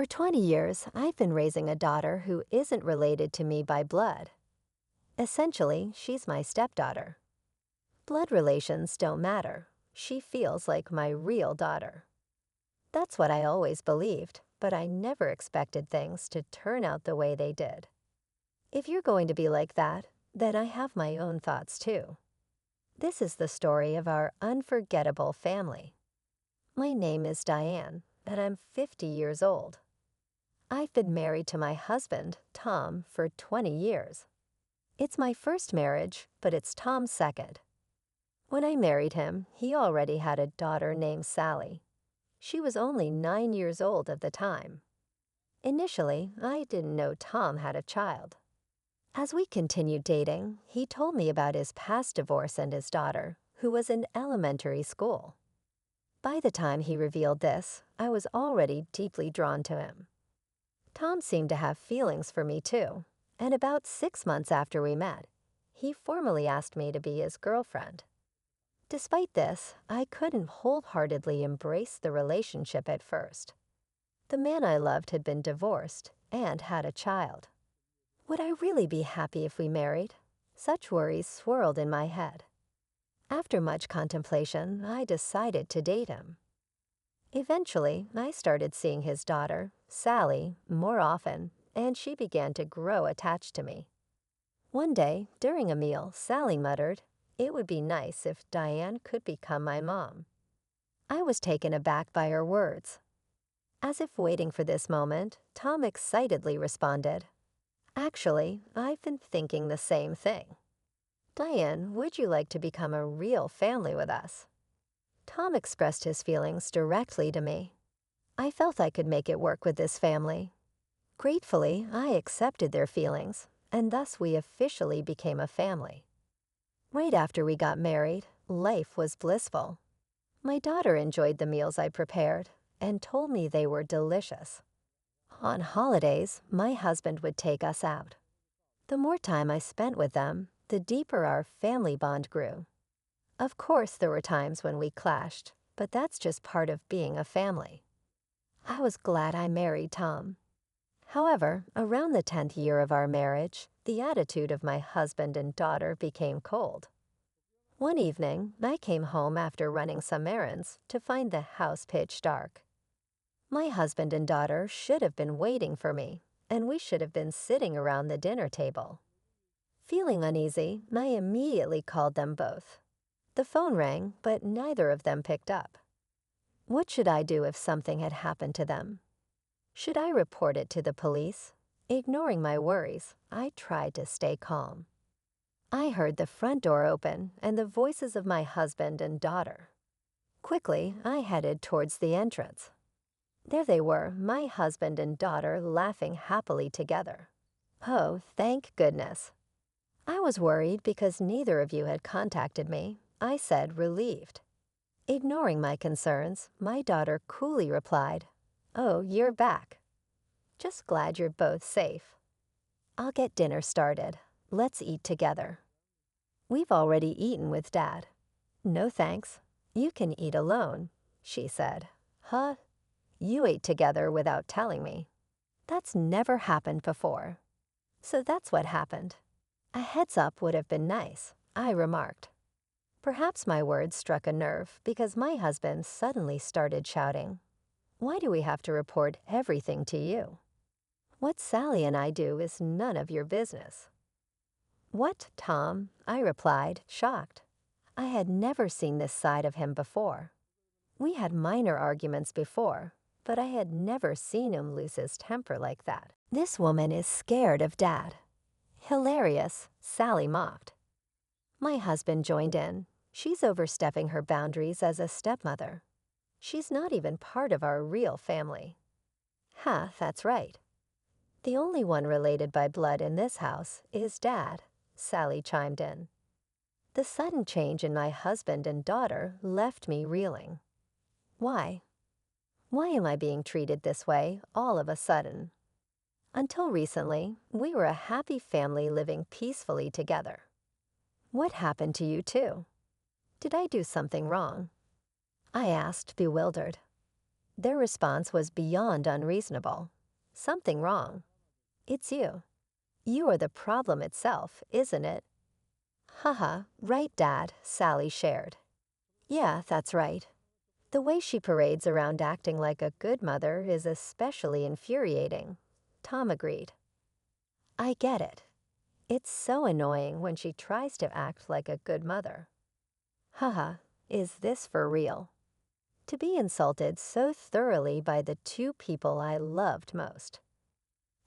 For 20 years, I've been raising a daughter who isn't related to me by blood. Essentially, she's my stepdaughter. Blood relations don't matter. She feels like my real daughter. That's what I always believed, but I never expected things to turn out the way they did. If you're going to be like that, then I have my own thoughts too. This is the story of our unforgettable family. My name is Diane, and I'm 50 years old. I've been married to my husband, Tom, for 20 years. It's my first marriage, but it's Tom's second. When I married him, he already had a daughter named Sally. She was only 9 years old at the time. Initially, I didn't know Tom had a child. As we continued dating, he told me about his past divorce and his daughter, who was in elementary school. By the time he revealed this, I was already deeply drawn to him. Tom seemed to have feelings for me too, and about 6 months after we met, he formally asked me to be his girlfriend. Despite this, I couldn't wholeheartedly embrace the relationship at first. The man I loved had been divorced and had a child. Would I really be happy if we married? Such worries swirled in my head. After much contemplation, I decided to date him. Eventually, I started seeing his daughter, Sally, more often, and she began to grow attached to me. One day, during a meal, Sally muttered, "It would be nice if Diane could become my mom." I was taken aback by her words. As if waiting for this moment, Tom excitedly responded, "Actually, I've been thinking the same thing. Diane, would you like to become a real family with us?" Tom expressed his feelings directly to me. I felt I could make it work with this family. Gratefully, I accepted their feelings, and thus we officially became a family. Right after we got married, life was blissful. My daughter enjoyed the meals I prepared and told me they were delicious. On holidays, my husband would take us out. The more time I spent with them, the deeper our family bond grew. Of course, there were times when we clashed, but that's just part of being a family. I was glad I married Tom. However, around the 10th year of our marriage, the attitude of my husband and daughter became cold. One evening, I came home after running some errands to find the house pitch dark. My husband and daughter should have been waiting for me, and we should have been sitting around the dinner table. Feeling uneasy, I immediately called them both. The phone rang, but neither of them picked up. What should I do if something had happened to them? Should I report it to the police? Ignoring my worries, I tried to stay calm. I heard the front door open and the voices of my husband and daughter. Quickly, I headed towards the entrance. There they were, my husband and daughter laughing happily together. Oh, thank goodness. I was worried because neither of you had contacted me. I said, relieved. Ignoring my concerns, my daughter coolly replied, "Oh, you're back. Just glad you're both safe. I'll get dinner started. Let's eat together." "We've already eaten with Dad." "No thanks. You can eat alone," she said. "Huh? You ate together without telling me. That's never happened before." "So that's what happened. A heads up would have been nice," I remarked. Perhaps my words struck a nerve because my husband suddenly started shouting, "Why do we have to report everything to you? What Sally and I do is none of your business." "What, Tom?" I replied, shocked. I had never seen this side of him before. We had minor arguments before, but I had never seen him lose his temper like that. "This woman is scared of Dad." "Hilarious," Sally mocked. My husband joined in. "She's overstepping her boundaries as a stepmother. She's not even part of our real family." "Ha, that's right. The only one related by blood in this house is Dad," Sally chimed in. The sudden change in my husband and daughter left me reeling. Why? Why am I being treated this way all of a sudden? Until recently, we were a happy family living peacefully together. What happened to you two? Did I do something wrong? I asked, bewildered. Their response was beyond unreasonable. Something wrong. It's you. You are the problem itself, isn't it? Haha, right, Dad, Sally shared. Yeah, that's right. The way she parades around acting like a good mother is especially infuriating. Tom agreed. I get it. It's so annoying when she tries to act like a good mother. Haha, is this for real? To be insulted so thoroughly by the two people I loved most.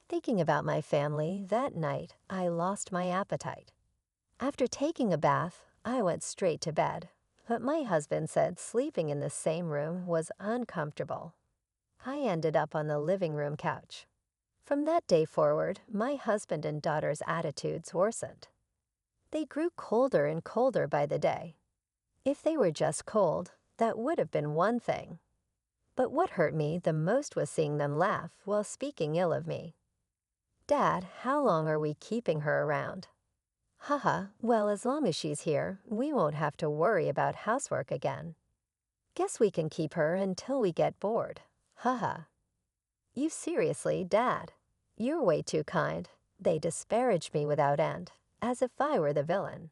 Thinking about my family, that night I lost my appetite. After taking a bath, I went straight to bed, but my husband said sleeping in the same room was uncomfortable. I ended up on the living room couch. From that day forward, my husband and daughter's attitudes worsened. They grew colder and colder by the day. If they were just cold, that would have been one thing. But what hurt me the most was seeing them laugh while speaking ill of me. Dad, how long are we keeping her around? Haha, well, as long as she's here, we won't have to worry about housework again. Guess we can keep her until we get bored. Haha. You seriously, Dad? You're way too kind. They disparaged me without end, as if I were the villain.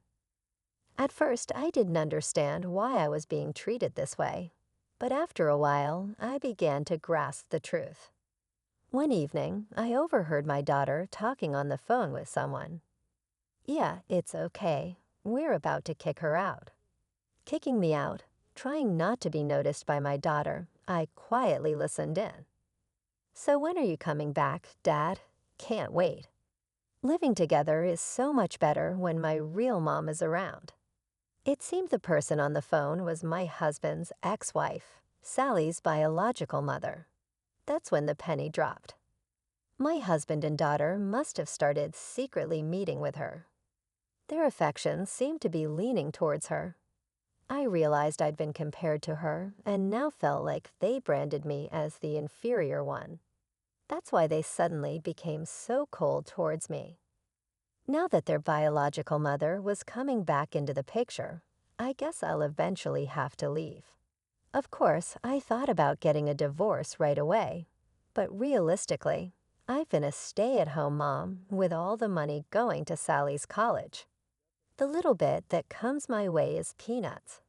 At first, I didn't understand why I was being treated this way, but after a while, I began to grasp the truth. One evening, I overheard my daughter talking on the phone with someone. Yeah, it's okay. We're about to kick her out. Kicking me out, trying not to be noticed by my daughter, I quietly listened in. So when are you coming back, Dad? Can't wait. Living together is so much better when my real mom is around. It seemed the person on the phone was my husband's ex-wife, Sally's biological mother. That's when the penny dropped. My husband and daughter must have started secretly meeting with her. Their affections seemed to be leaning towards her. I realized I'd been compared to her and now felt like they branded me as the inferior one. That's why they suddenly became so cold towards me. Now that their biological mother was coming back into the picture, I guess I'll eventually have to leave. Of course, I thought about getting a divorce right away, but realistically, I've been a stay-at-home mom with all the money going to Sally's college. The little bit that comes my way is peanuts.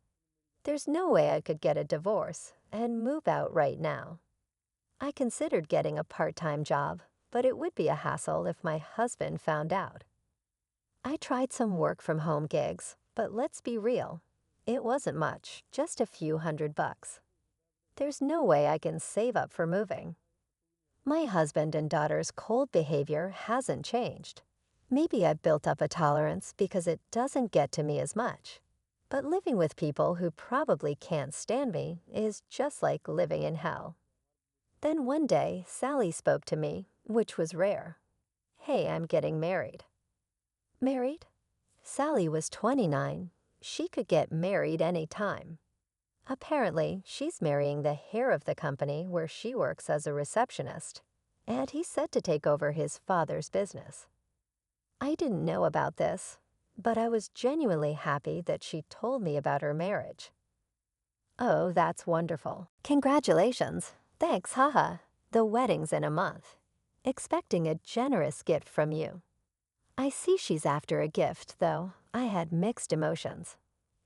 There's no way I could get a divorce and move out right now. I considered getting a part-time job, but it would be a hassle if my husband found out. I tried some work-from-home gigs, but let's be real. It wasn't much, just a few $100. There's no way I can save up for moving. My husband and daughter's cold behavior hasn't changed. Maybe I've built up a tolerance because it doesn't get to me as much. But living with people who probably can't stand me is just like living in hell. Then one day, Sally spoke to me, which was rare. Hey, I'm getting married. Married? Sally was 29. She could get married any time. Apparently, she's marrying the heir of the company where she works as a receptionist, and he's set to take over his father's business. I didn't know about this, but I was genuinely happy that she told me about her marriage. Oh, that's wonderful. Congratulations. Thanks, haha. The wedding's in a month. Expecting a generous gift from you. I see she's after a gift, though. I had mixed emotions.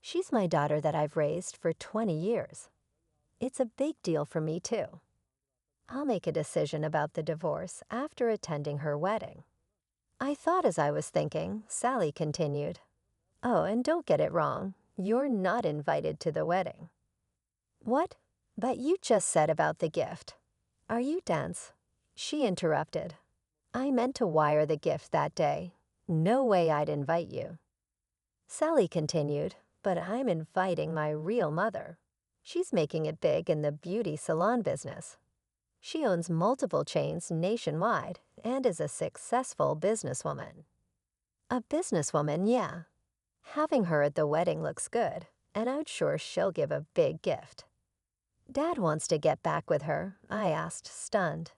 She's my daughter that I've raised for 20 years. It's a big deal for me, too. I'll make a decision about the divorce after attending her wedding. I thought as I was thinking, Sally continued, Oh, and don't get it wrong. You're not invited to the wedding. What? But you just said about the gift. Are you dense? She interrupted. I meant to wire the gift that day. No way I'd invite you. Sally continued, but I'm inviting my real mother. She's making it big in the beauty salon business. She owns multiple chains nationwide and is a successful businesswoman. A businesswoman, yeah. Having her at the wedding looks good, and I'm sure she'll give a big gift. Dad wants to get back with her, I asked, stunned.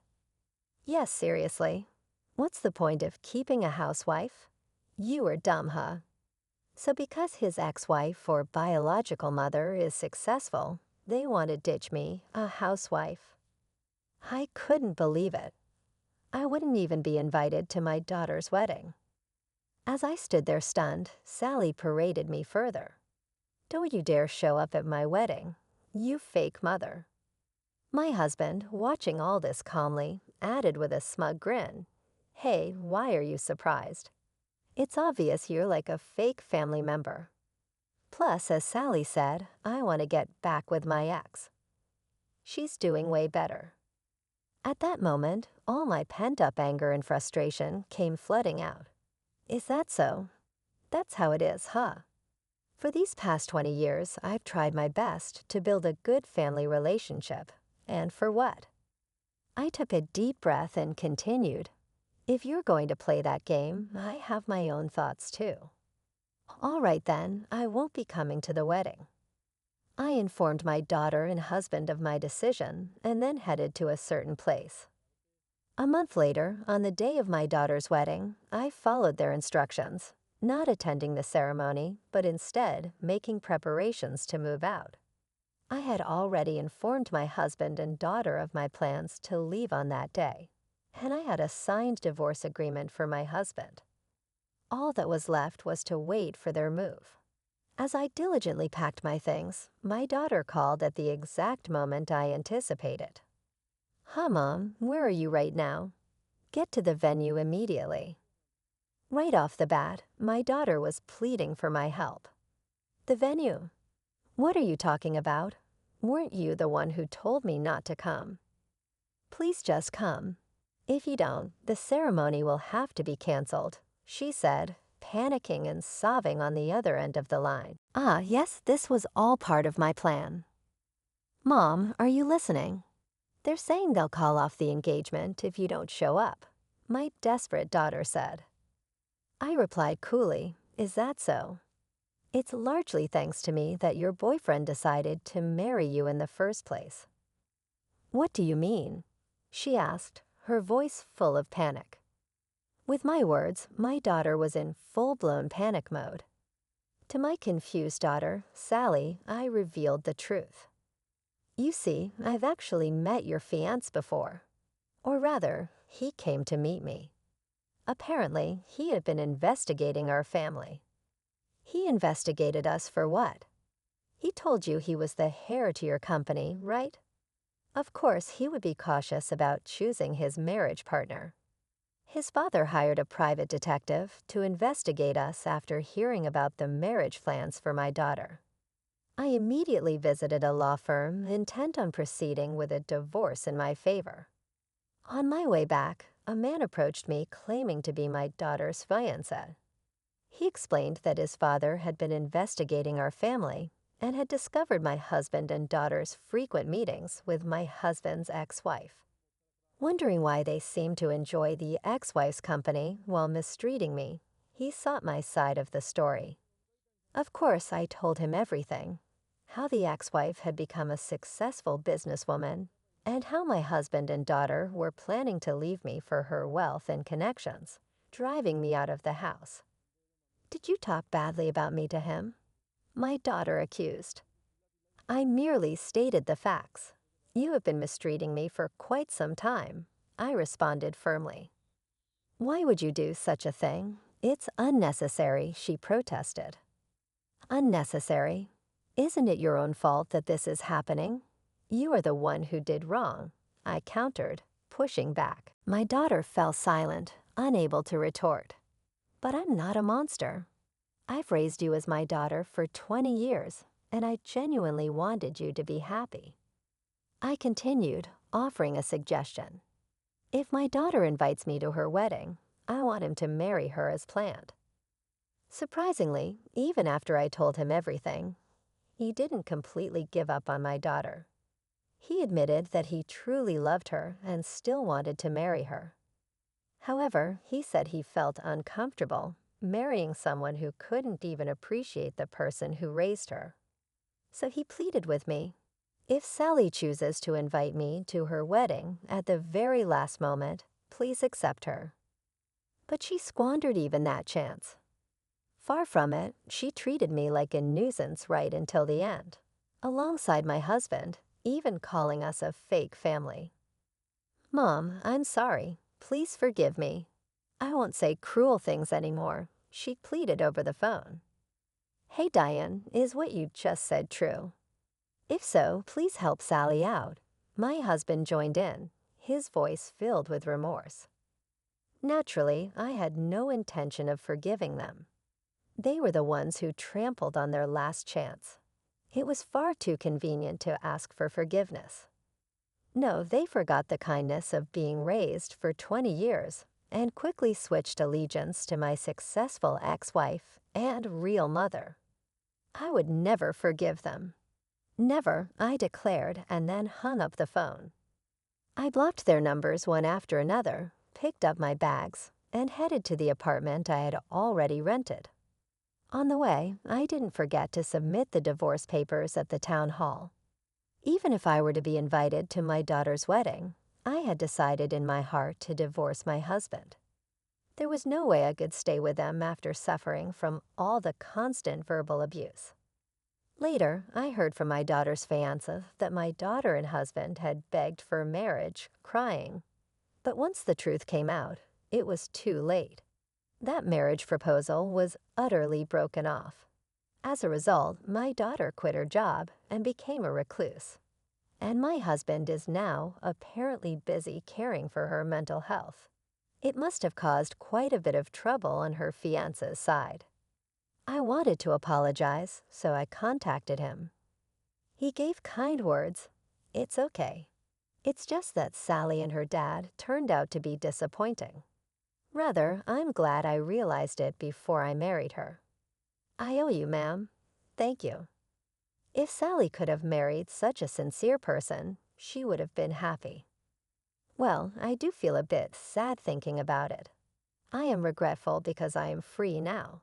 Yes, seriously. What's the point of keeping a housewife? You are dumb, huh? So because his ex-wife or biological mother is successful, they want to ditch me, a housewife. I couldn't believe it. I wouldn't even be invited to my daughter's wedding. As I stood there stunned, Sally paraded me further. "Don't you dare show up at my wedding, you fake mother." My husband, watching all this calmly, added with a smug grin, "Hey, why are you surprised? It's obvious you're like a fake family member. Plus, as Sally said, I want to get back with my ex. She's doing way better." At that moment, all my pent-up anger and frustration came flooding out. Is that so? That's how it is, huh? For these past 20 years, I've tried my best to build a good family relationship. And for what? I took a deep breath and continued, "If you're going to play that game, I have my own thoughts too. All right then, I won't be coming to the wedding." I informed my daughter and husband of my decision and then headed to a certain place. A month later, on the day of my daughter's wedding, I followed their instructions, not attending the ceremony, but instead making preparations to move out. I had already informed my husband and daughter of my plans to leave on that day, and I had a signed divorce agreement for my husband. All that was left was to wait for their move. As I diligently packed my things, my daughter called at the exact moment I anticipated. "Huh, Mom, where are you right now? Get to the venue immediately." Right off the bat, my daughter was pleading for my help. "The venue? What are you talking about? Weren't you the one who told me not to come? Please just come. If you don't, the ceremony will have to be canceled," she said, panicking and sobbing on the other end of the line. Yes, this was all part of my plan. "Mom, are you listening? They're saying they'll call off the engagement if you don't show up," my desperate daughter said. I replied coolly, "Is that so? It's largely thanks to me that your boyfriend decided to marry you in the first place." "What do you mean?" she asked, her voice full of panic. With my words, my daughter was in full-blown panic mode. To my confused daughter, Sally, I revealed the truth. "You see, I've actually met your fiancé before. Or rather, he came to meet me. Apparently, he had been investigating our family." "He investigated us for what? He told you he was the heir to your company, right? Of course, he would be cautious about choosing his marriage partner. His father hired a private detective to investigate us after hearing about the marriage plans for my daughter. I immediately visited a law firm intent on proceeding with a divorce in my favor. On my way back, a man approached me claiming to be my daughter's fiancé. He explained that his father had been investigating our family and had discovered my husband and daughter's frequent meetings with my husband's ex-wife. Wondering why they seemed to enjoy the ex-wife's company while mistreating me, he sought my side of the story. Of course, I told him everything: how the ex-wife had become a successful businesswoman, and how my husband and daughter were planning to leave me for her wealth and connections, driving me out of the house. "Did you talk badly about me to him?" my daughter accused. "I merely stated the facts. You have been mistreating me for quite some time," I responded firmly. "Why would you do such a thing? It's unnecessary," she protested. "Unnecessary? Isn't it your own fault that this is happening? You are the one who did wrong," I countered, pushing back. My daughter fell silent, unable to retort. "But I'm not a monster. I've raised you as my daughter for 20 years, and I genuinely wanted you to be happy." I continued, offering a suggestion. "If my daughter invites me to her wedding, I want him to marry her as planned." Surprisingly, even after I told him everything, he didn't completely give up on my daughter. He admitted that he truly loved her and still wanted to marry her. However, he said he felt uncomfortable marrying someone who couldn't even appreciate the person who raised her. So he pleaded with me, "If Sally chooses to invite me to her wedding at the very last moment, please accept her." But she squandered even that chance. Far from it, she treated me like a nuisance right until the end, alongside my husband, even calling us a fake family. Mom, I'm sorry. Please forgive me. I won't say cruel things anymore, she pleaded over the phone. Hey, Diane, is what you just said true? If so, please help Sally out. My husband joined in, his voice filled with remorse. Naturally, I had no intention of forgiving them. They were the ones who trampled on their last chance. It was far too convenient to ask for forgiveness. No, they forgot the kindness of being raised for 20 years and quickly switched allegiance to my successful ex-wife and real mother. I would never forgive them. Never, I declared, and then hung up the phone. I blocked their numbers one after another, picked up my bags, and headed to the apartment I had already rented. On the way, I didn't forget to submit the divorce papers at the town hall. Even if I were to be invited to my daughter's wedding, I had decided in my heart to divorce my husband. There was no way I could stay with them after suffering from all the constant verbal abuse. Later, I heard from my daughter's fiancé that my daughter and husband had begged for marriage, crying. But once the truth came out, it was too late. That marriage proposal was utterly broken off. As a result, my daughter quit her job and became a recluse. And my husband is now apparently busy caring for her mental health. It must have caused quite a bit of trouble on her fiancé's side. I wanted to apologize, so I contacted him. He gave kind words. It's okay. It's just that Sally and her dad turned out to be disappointing. Rather, I'm glad I realized it before I married her. I owe you, ma'am. Thank you. If Sally could have married such a sincere person, she would have been happy. Well, I do feel a bit sad thinking about it. I am regretful because I am free now.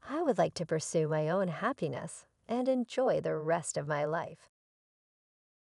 I would like to pursue my own happiness and enjoy the rest of my life.